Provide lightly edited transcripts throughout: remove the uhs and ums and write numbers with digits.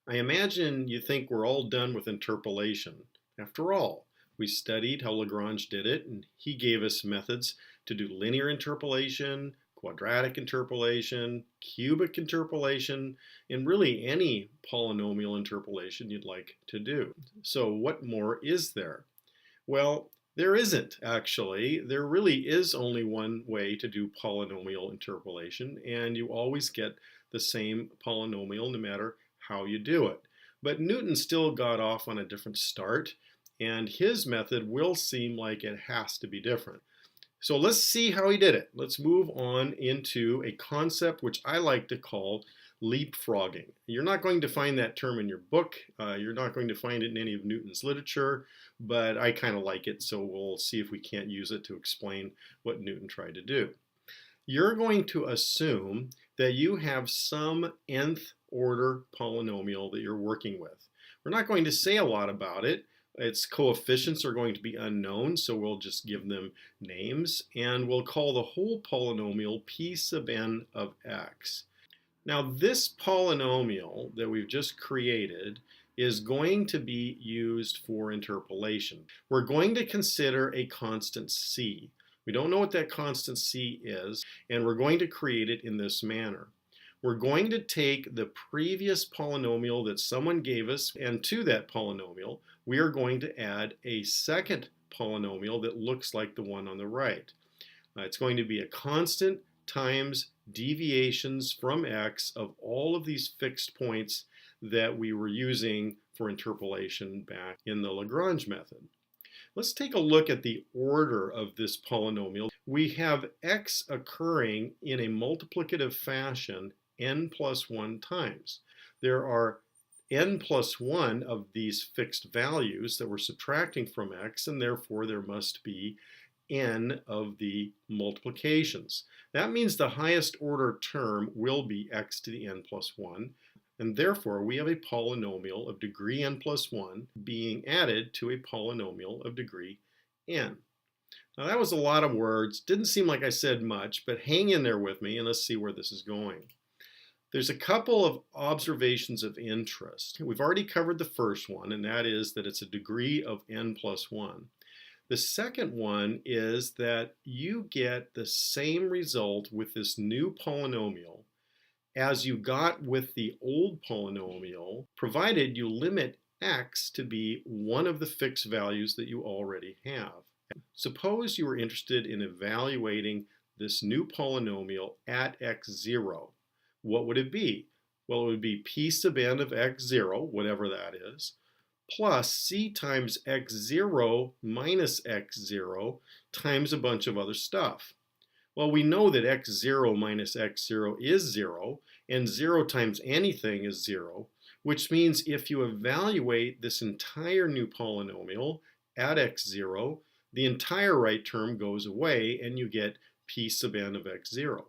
I imagine you think we're all done with interpolation. After all, we studied how Lagrange did it, and he gave us methods to do linear interpolation, quadratic interpolation, cubic interpolation, and really any polynomial interpolation you'd like to do. So what more is there? Well, there isn't actually. There really is only one way to do polynomial interpolation, and you always get the same polynomial no matter how you do it. But Newton still got off on a different start, and his method will seem like it has to be different. So let's see how he did it. Let's move on into a concept which I like to call leapfrogging. You're not going to find that term in your book. You're not going to find it in any of Newton's literature, but I kind of like it, so we'll see if we can't use it to explain what Newton tried to do. You're going to assume that you have some nth order polynomial that you're working with. We're not going to say a lot about it. Its coefficients are going to be unknown, so we'll just give them names, and we'll call the whole polynomial p sub n of x. Now this polynomial that we've just created is going to be used for interpolation. We're going to consider a constant c. We don't know what that constant c is, and we're going to create it in this manner. We're going to take the previous polynomial that someone gave us, and to that polynomial, we are going to add a second polynomial that looks like the one on the right. It's going to be a constant times deviations from x of all of these fixed points that we were using for interpolation back in the Lagrange method. Let's take a look at the order of this polynomial. We have x occurring in a multiplicative fashion n plus 1 times. There are n plus 1 of these fixed values that we're subtracting from x, and therefore there must be n of the multiplications. That means the highest order term will be x to the n plus 1, and therefore we have a polynomial of degree n plus 1 being added to a polynomial of degree n. Now that was a lot of words. Didn't seem like I said much, but hang in there with me and let's see where this is going. There's a couple of observations of interest. We've already covered the first one, and that is that it's a degree of n plus 1. The second one is that you get the same result with this new polynomial as you got with the old polynomial, provided you limit x to be one of the fixed values that you already have. Suppose you were interested in evaluating this new polynomial at x0. What would it be? Well, it would be p sub n of x0, whatever that is, plus c times x0 minus x0 times a bunch of other stuff. Well, we know that x0 minus x0 is 0, and 0 times anything is 0, which means if you evaluate this entire new polynomial at x0, the entire right term goes away, and you get p sub n of x0.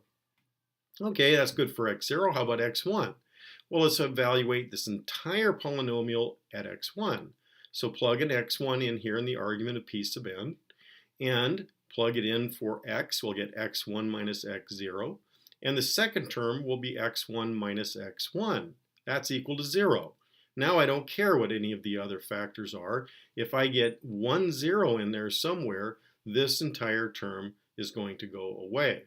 Okay, that's good for x0. How about x1? Well, let's evaluate this entire polynomial at x1. So plug an x1 in here in the argument of p sub n, and plug it in for x. We'll get x1 minus x0. And the second term will be x1 minus x1. That's equal to 0. Now I don't care what any of the other factors are. If I get 1, 0 in there somewhere, this entire term is going to go away.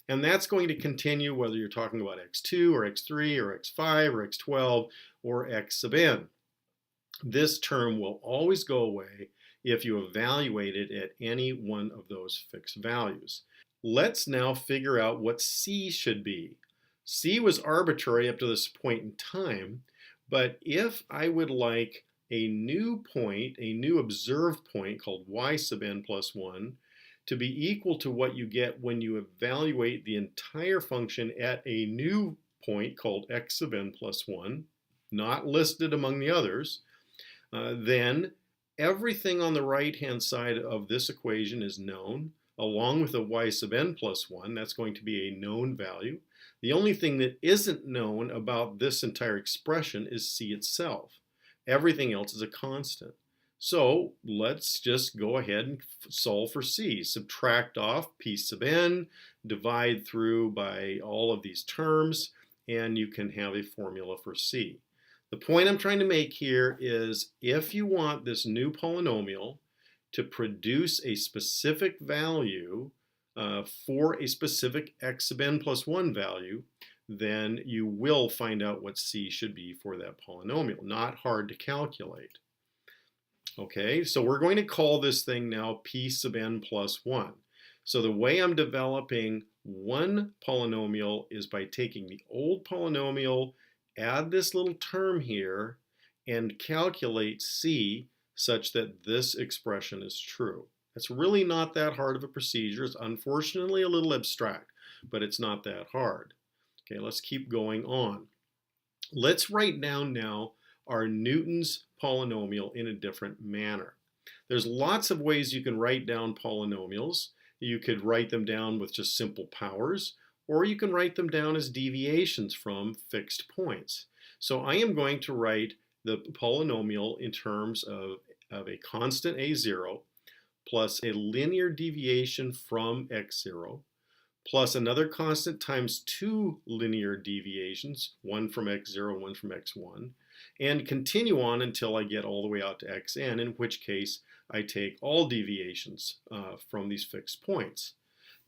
And that's going to continue whether you're talking about x2 or x3 or x5 or x12 or x sub n. This term will always go away if you evaluate it at any one of those fixed values. Let's now figure out what c should be. C was arbitrary up to this point in time, but if I would like a new point, a new observed point called y sub n plus 1, to be equal to what you get when you evaluate the entire function at a new point called x sub n plus 1, not listed among the others, then everything on the right-hand side of this equation is known, along with a y sub n plus 1. That's going to be a known value. The only thing that isn't known about this entire expression is c itself. Everything else is a constant. So let's just go ahead and solve for c. Subtract off p sub n, divide through by all of these terms, and you can have a formula for c. The point I'm trying to make here is if you want this new polynomial to produce a specific value for a specific x sub n plus 1 value, then you will find out what c should be for that polynomial. Not hard to calculate. Okay, so we're going to call this thing now p sub n plus 1. So the way I'm developing one polynomial is by taking the old polynomial, add this little term here, and calculate c such that this expression is true. It's really not that hard of a procedure. It's unfortunately a little abstract, but it's not that hard. Okay, let's keep going on. Let's write down now our Newton's polynomial in a different manner. There's lots of ways you can write down polynomials. You could write them down with just simple powers, or you can write them down as deviations from fixed points. So I am going to write the polynomial in terms of a constant a0 plus a linear deviation from x0 plus another constant times two linear deviations, one from x0 and one from x1, and continue on until I get all the way out to xn, in which case I take all deviations from these fixed points.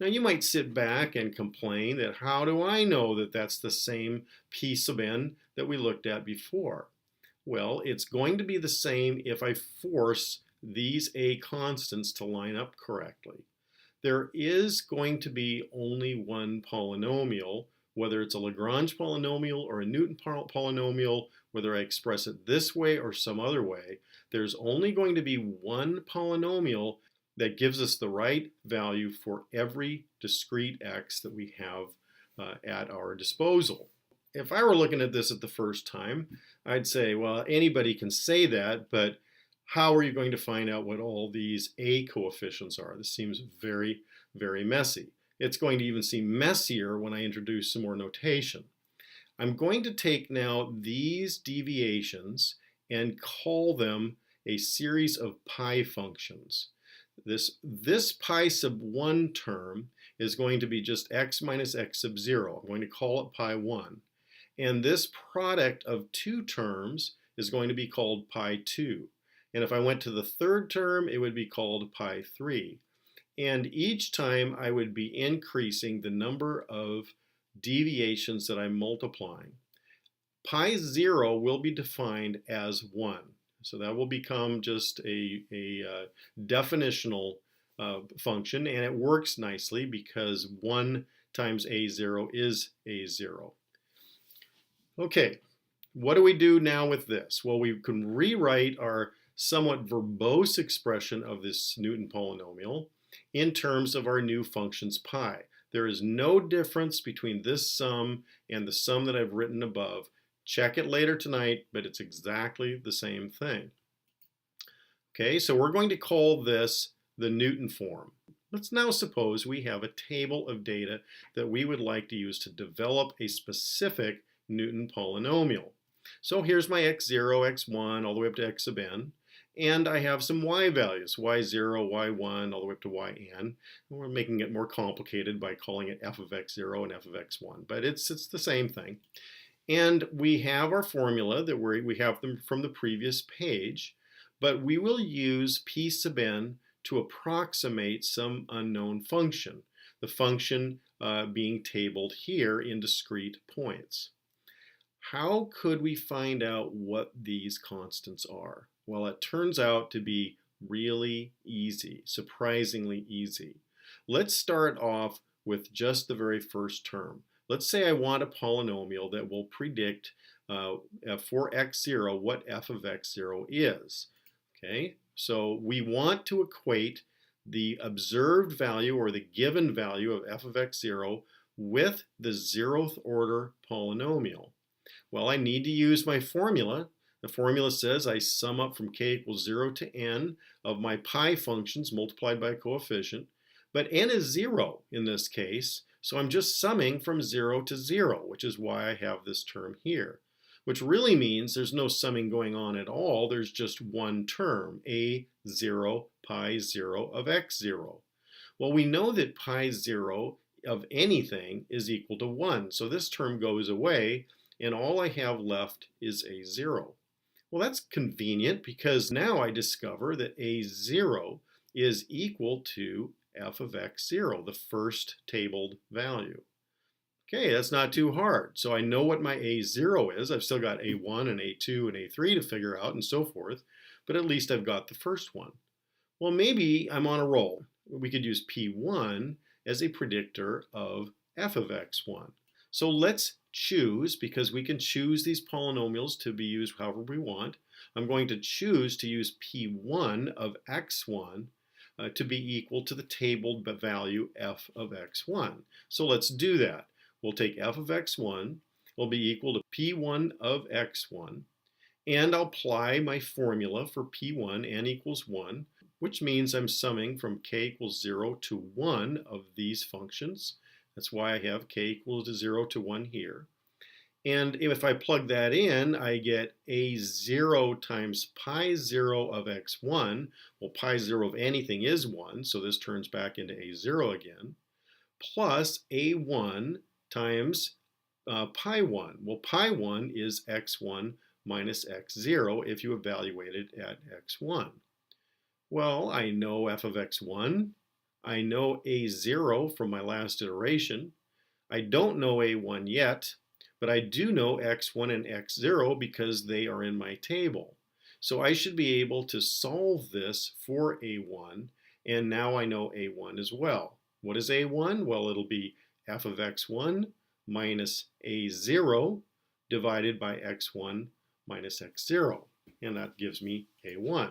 Now you might sit back and complain that how do I know that that's the same p sub n that we looked at before? Well, it's going to be the same if I force these a constants to line up correctly. There is going to be only one polynomial, whether it's a Lagrange polynomial or a Newton polynomial, whether I express it this way or some other way, there's only going to be one polynomial that gives us the right value for every discrete x that we have at our disposal. If I were looking at this at the first time, I'd say, well, anybody can say that, but how are you going to find out what all these a coefficients are? This seems very, very messy. It's going to even seem messier when I introduce some more notation. I'm going to take now these deviations and call them a series of pi functions. This pi sub 1 term is going to be just x minus x sub 0. I'm going to call it pi 1. And this product of two terms is going to be called pi 2. And if I went to the third term, it would be called pi 3. And each time I would be increasing the number of deviations that I'm multiplying. Pi 0 will be defined as 1. So that will become just a definitional function, and it works nicely because 1 times a0 is a0. Okay, what do we do now with this? Well, we can rewrite our somewhat verbose expression of this Newton polynomial in terms of our new functions pi. There is no difference between this sum and the sum that I've written above. Check it later tonight, but it's exactly the same thing. Okay, so we're going to call this the Newton form. Let's now suppose we have a table of data that we would like to use to develop a specific Newton polynomial. So here's my x0, x1, all the way up to x sub n. And I have some y values, y0, y1, all the way up to yn. And we're making it more complicated by calling it f of x0 and f of x1, but it's the same thing. And we have our formula that we have them from the previous page, but we will use p sub n to approximate some unknown function, the function being tabled here in discrete points. How could we find out what these constants are? Well, it turns out to be really easy, surprisingly easy. Let's start off with just the very first term. Let's say I want a polynomial that will predict for x0 what f of x0 is. Okay, so we want to equate the observed value or the given value of f of x0 with the 0th order polynomial. Well, I need to use my formula. The formula says I sum up from k equals 0 to n of my pi functions multiplied by a coefficient. But n is 0 in this case, so I'm just summing from 0 to 0, which is why I have this term here. Which really means there's no summing going on at all. There's just one term, a0 pi 0 of x0. Well, we know that pi 0 of anything is equal to 1, so this term goes away, and all I have left is A0. Well, that's convenient because now I discover that A0 is equal to f of x0, the first tabled value. Okay, that's not too hard. So I know what my A0 is. I've still got A1 and A2 and A3 to figure out and so forth, but at least I've got the first one. Well, maybe I'm on a roll. We could use P1 as a predictor of f of x1. So let's choose, because we can choose these polynomials to be used however we want. I'm going to choose to use P1 of x1 to be equal to the tabled value f of x1. So let's do that. We'll take f of x1 will be equal to P1 of x1, and I'll apply my formula for P1, n equals 1, which means I'm summing from k equals 0 to 1 of these functions. That's why I have k equals to 0 to 1 here. And if I plug that in, I get A0 times pi 0 of x1. Well, pi 0 of anything is 1, so this turns back into A0 again, plus A1 times pi 1. Well, pi 1 is x1 minus x0 if you evaluate it at x1. Well, I know f of x1. I know A0 from my last iteration. I don't know A1 yet, but I do know x1 and x0 because they are in my table. So I should be able to solve this for A1, and now I know A1 as well. What is A1? Well, it'll be f of x1 minus A0 divided by x1 minus x0, and that gives me A1.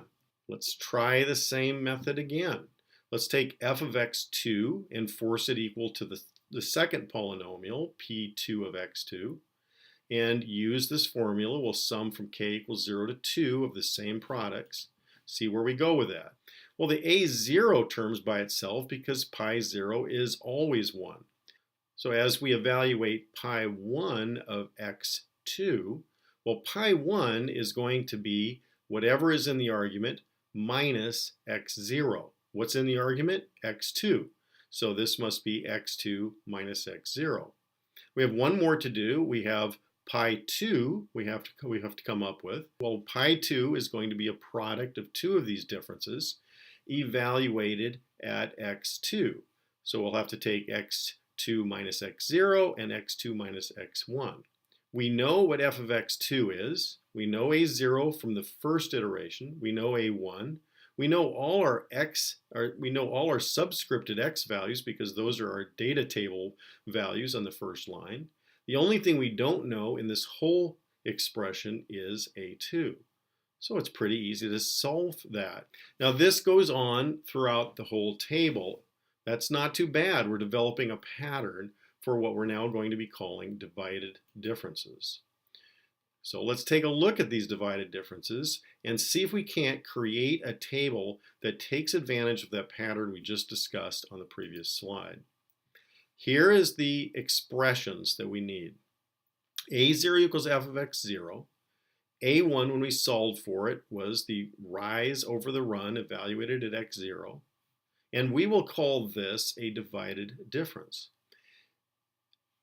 Let's try the same method again. Let's take f of x2 and force it equal to the second polynomial, p2 of x2, and use this formula. We'll sum from k equals 0 to 2 of the same products. See where we go with that. Well, the A0 terms by itself because pi 0 is always 1. So as we evaluate pi 1 of x2, well, pi 1 is going to be whatever is in the argument minus x0. What's in the argument? x2. So this must be x2 minus x0. We have one more to do. We have pi 2 we have to come up with. Well, pi 2 is going to be a product of two of these differences evaluated at x2. So we'll have to take x2 minus x0 and x2 minus x1. We know what f of x2 is. We know A0 from the first iteration. We know A1. We know all our subscripted x values because those are our data table values on the first line. The only thing we don't know in this whole expression is A2. So it's pretty easy to solve that. Now this goes on throughout the whole table. That's not too bad. We're developing a pattern for what we're now going to be calling divided differences. So let's take a look at these divided differences and see if we can't create a table that takes advantage of that pattern we just discussed on the previous slide. Here is the expressions that we need. A0 equals f of x0. A1, when we solved for it, was the rise over the run evaluated at x0. And we will call this a divided difference.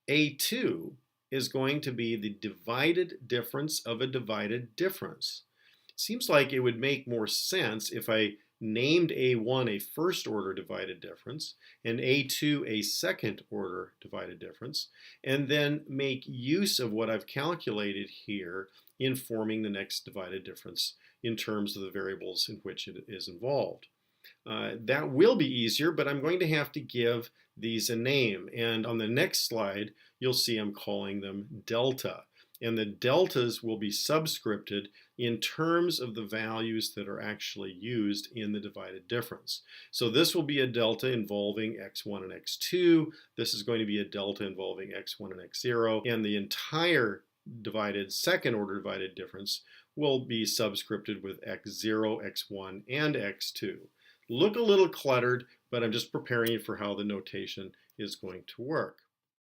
A2 is going to be the divided difference of a divided difference. It seems like it would make more sense if I named A1 a first order divided difference and A2 a second order divided difference, and then make use of what I've calculated here in forming the next divided difference in terms of the variables in which it is involved. That will be easier, but I'm going to have to give these a name. And on the next slide, you'll see I'm calling them delta. And the deltas will be subscripted in terms of the values that are actually used in the divided difference. So this will be a delta involving x1 and x2. This is going to be a delta involving x1 and x0. And the entire second order divided difference will be subscripted with x0, x1, and x2. Look a little cluttered, but I'm just preparing you for how the notation is going to work.